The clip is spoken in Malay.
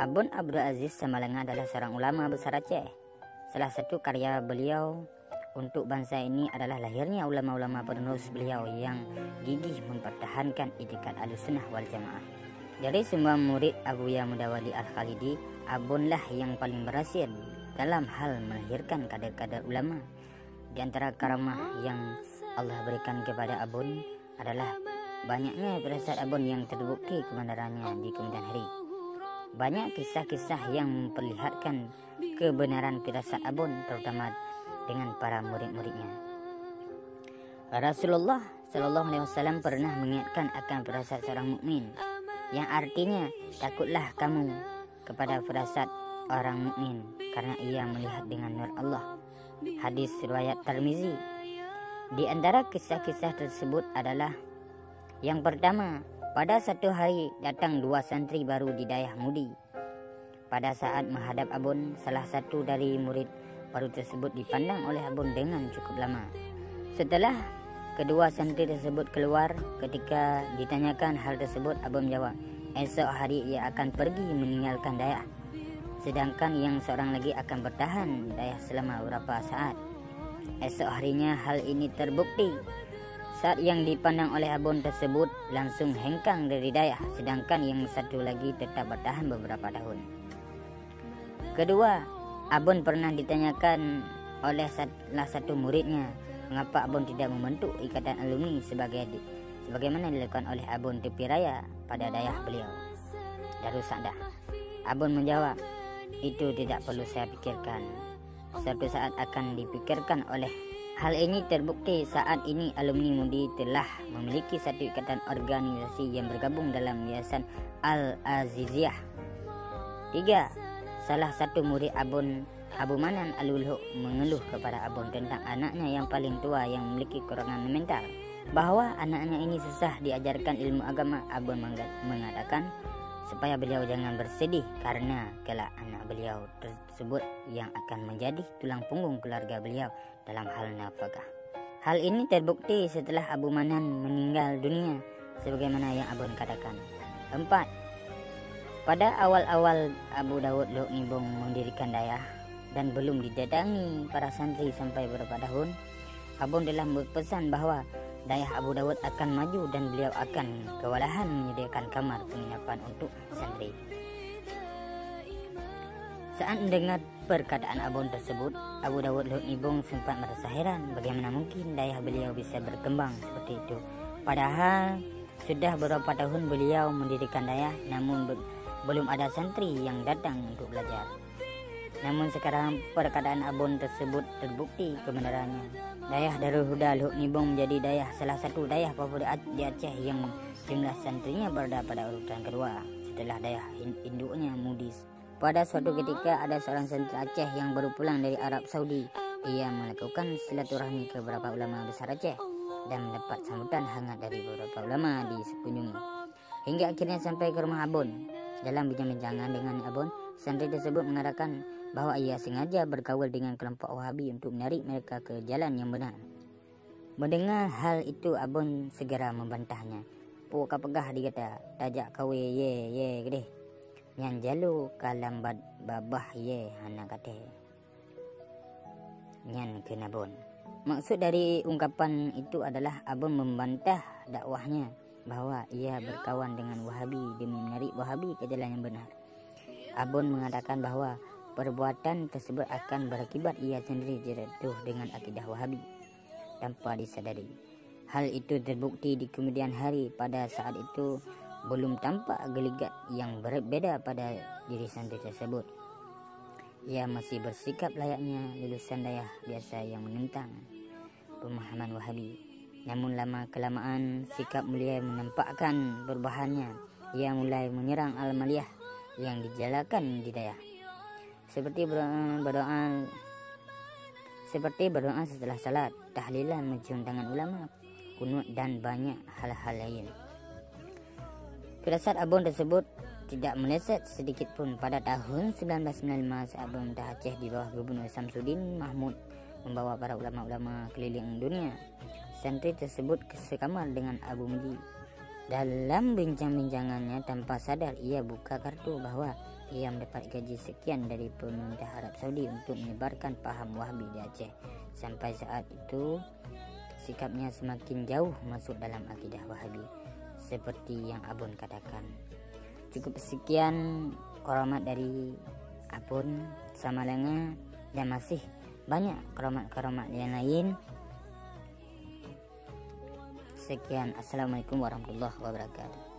Abun Abdul Aziz Samalenga adalah seorang ulama besar Aceh. Salah satu karya beliau untuk bangsa ini adalah lahirnya ulama-ulama penerus beliau yang gigih mempertahankan itikad Ahlussunnah wal Jamaah. Dari semua murid Abuya Mudawali Al-Khalidi, Abunlah yang paling berhasil dalam hal melahirkan kader-kader ulama. Di antara karamah yang Allah berikan kepada Abun adalah banyaknya firasat Abun yang terbukti kebenarannya di kemudian hari. Banyak kisah-kisah yang memperlihatkan kebenaran firasat Abun, terutama dengan para murid-muridnya. Rasulullah Shallallahu Alaihi Wasallam pernah mengingatkan akan firasat seorang mukmin, yang artinya takutlah kamu kepada firasat orang mukmin karena ia melihat dengan nur Allah. Hadis riwayat Tirmizi. Di antara kisah-kisah tersebut adalah yang pertama, pada satu hari datang dua santri baru di daerah Mudi. Pada saat menghadap Abun, salah satu dari murid baru tersebut dipandang oleh Abun dengan cukup lama. Setelah kedua santri tersebut keluar, ketika ditanyakan hal tersebut, Abun menjawab, esok hari ia akan pergi meninggalkan daerah, sedangkan yang seorang lagi akan bertahan di daerah selama beberapa saat. Esok harinya hal ini terbukti. Saat yang dipandang oleh Abun tersebut langsung hengkang dari daerah, sedangkan yang satu lagi tetap bertahan beberapa tahun. Kedua, Abun pernah ditanyakan oleh salah satu muridnya, mengapa Abun tidak membentuk ikatan alumni sebagaimana dilakukan oleh Abun Tepi Raya pada daerah beliau, Darussadah. Abun menjawab, itu tidak perlu saya pikirkan. Suatu saat akan dipikirkan oleh. Hal ini terbukti saat ini alumni Mudi telah memiliki satu ikatan organisasi yang bergabung dalam Yayasan Al-Aziziyah. 3. Salah satu murid Abun, Abu Manan Al-Ulhuq, mengeluh kepada Abun tentang anaknya yang paling tua yang memiliki kekurangan mental, bahwa anaknya ini susah diajarkan ilmu agama. Abun mengatakan supaya beliau jangan bersedih karena kelak anak beliau tersebut yang akan menjadi tulang punggung keluarga beliau dalam hal nafkah. Hal ini terbukti setelah Abu Manan meninggal dunia sebagaimana yang Abun katakan. 4. Pada awal-awal Abu Dawud Luk Nibong mendirikan daerah dan belum didatangi para santri sampai beberapa tahun, Abun telah berpesan bahwa daerah Abu Dawud akan maju dan beliau akan kewalahan menyediakan kamar penginapan untuk santri. Saat mendengar perkataan Abun tersebut, Abu Dawud Luk Nibong sempat merasa heran bagaimana mungkin daerah beliau bisa berkembang seperti itu. Padahal sudah beberapa tahun beliau mendirikan daerah, namun belum ada santri yang datang untuk belajar. Namun sekarang perkataan Abun tersebut terbukti kebenarannya. Daerah Darul Huda Luk Nibong menjadi salah satu daerah favorit di Aceh yang jumlah santrinya berada pada urutan kedua setelah daerah induknya Mudis. Pada suatu ketika ada seorang santri Aceh yang baru pulang dari Arab Saudi. Ia melakukan silaturahmi ke beberapa ulama besar Aceh dan mendapat sambutan hangat dari beberapa ulama di sekunjungi, hingga akhirnya sampai ke rumah Abun. Dalam bincang-bincangan dengan Abun, santri tersebut mengatakan bahwa ia sengaja bergaul dengan kelompok Wahabi untuk menarik mereka ke jalan yang benar. Mendengar hal itu, Abun segera membantahnya. Pukak pegah dikata, tajak kawe ye gede. Yang jalu kalam babah ye hana kate. Nyan kena Abun. Maksud dari ungkapan itu adalah Abun membantah dakwahnya bahwa ia berkawan dengan Wahabi demi menarik Wahabi ke jalan yang benar. Abun mengatakan bahwa perbuatan tersebut akan berakibat ia sendiri jatuh dengan akidah Wahabi tanpa disadari. Hal itu terbukti di kemudian hari. Pada saat itu belum tampak geligat yang berbeda pada diri santri tersebut. Ia masih bersikap layaknya lulusan daerah biasa yang menentang pemahaman Wahabi. Namun lama kelamaan sikap mulia menampakkan perubahannya. Ia mulai menyerang al-maliyah yang dijalakan di daerah, seperti berdoa setelah salat, tahlilan, mencium tangan ulama, kunut dan banyak hal-hal lain. Firasat Abun tersebut tidak meleset sedikit pun. Pada tahun 1995 saat pemerintah Aceh di bawah Gubernur Samsudin Mahmud membawa para ulama-ulama keliling dunia, santri tersebut sekamar dengan Abu Mudi. Dalam bincang-bincangannya tanpa sadar ia buka kartu bahwa ia mendapat gaji sekian dari pemerintah Arab Saudi untuk menyebarkan paham Wahabi di Aceh. Sampai saat itu sikapnya semakin jauh masuk dalam akidah Wahabi, seperti yang Abun katakan. Cukup sekian keramat dari Abun Samalenga, dan masih banyak keramat-keramat yang lain. Sekian, assalamualaikum warahmatullahi wabarakatuh.